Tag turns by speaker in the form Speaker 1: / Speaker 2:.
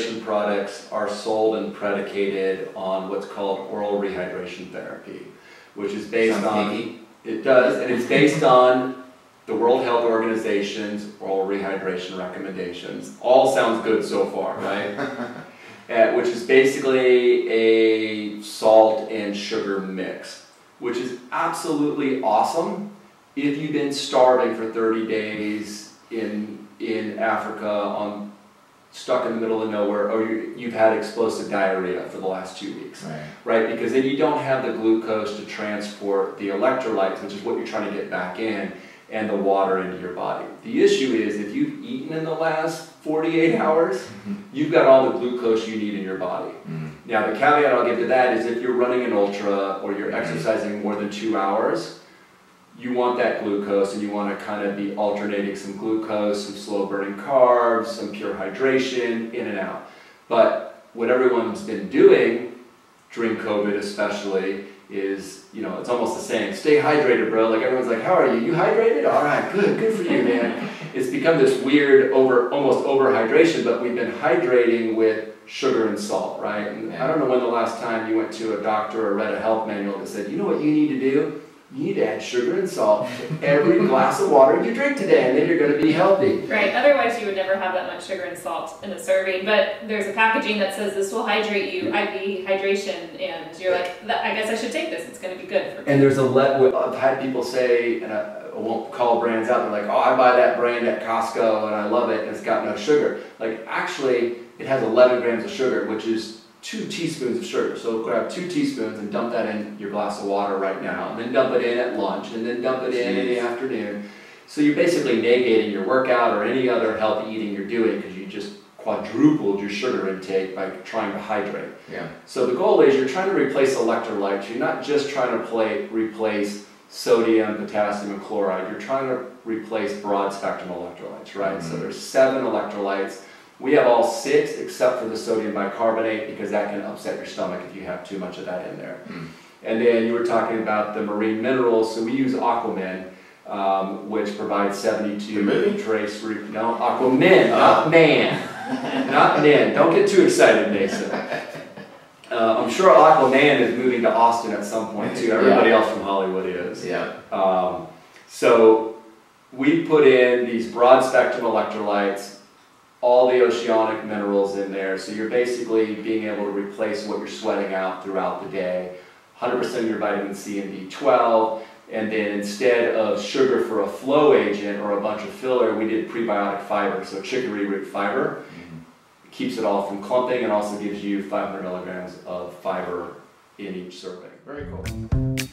Speaker 1: rehydration products are sold and predicated on what's called oral rehydration therapy, which is based on, it does, and it's based on the World Health Organization's oral rehydration recommendations. All sounds good so far, right? Which is basically a salt and sugar mix, which is absolutely awesome if you've been starving for 30 days in Africa, stuck in the middle of nowhere, or you've had explosive diarrhea for the last 2 weeks, right? Because then you don't have the glucose to transport the electrolytes, which is what you're trying to get back in, and the water into your body. The issue is if you've eaten in the last 48 hours, you've got all the glucose you need in your body. Now the caveat I'll give to that is if you're running an ultra or you're exercising more than 2 hours, you want that glucose and you want to kind of be alternating some glucose, some slow burning carbs, some pure hydration, in and out. But what everyone's been doing during COVID especially is, you know, it's almost the saying, stay hydrated, bro. Like everyone's like, how are you? You hydrated? All right, good for you, man. It's become this weird almost over hydration, but we've been hydrating with sugar and salt, right? And I don't know when the last time you went to a doctor or read a health manual that said, you know what you need to do? You need to add sugar and salt to every glass of water you drink today, and then you're going to be healthy.
Speaker 2: Right, otherwise you would never have that much sugar and salt in a serving, but there's a packaging that says this will hydrate you, IV hydration, and you're like, I guess I should take this, it's going to be good for me.
Speaker 1: And there's I've had people say, and I won't call brands out, they're like, oh, I buy that brand at Costco and I love it, and it's got no sugar. Like, actually, it has 11 grams of sugar, which is 2 teaspoons of sugar. So grab 2 teaspoons and dump that in your glass of water right now, and then dump it in at lunch, and then dump it in the afternoon. So you're basically negating your workout or any other healthy eating you're doing because you just quadrupled your sugar intake by trying to hydrate. So the goal is you're trying to replace electrolytes. You're not just trying to replace sodium, potassium, and chloride. You're trying to replace broad spectrum electrolytes, right? So there's 7 electrolytes. We have all 6 except for the sodium bicarbonate because that can upset your stomach if you have too much of that in there. And then you were talking about the marine minerals, so we use Aquamin, which provides 72 trace root. No, Aquamin, not man. Not man. Don't get too excited, Mason. I'm sure Aquaman is moving to Austin at some point too. Everybody else from Hollywood is. So we put in these broad spectrum electrolytes, all the oceanic minerals in there, so you're basically being able to replace what you're sweating out throughout the day. 100% of your vitamin C and B12, and then instead of sugar for a flow agent or a bunch of filler, we did prebiotic fiber, so chicory root fiber. It keeps it all from clumping and also gives you 500 milligrams of fiber in each serving. Very cool.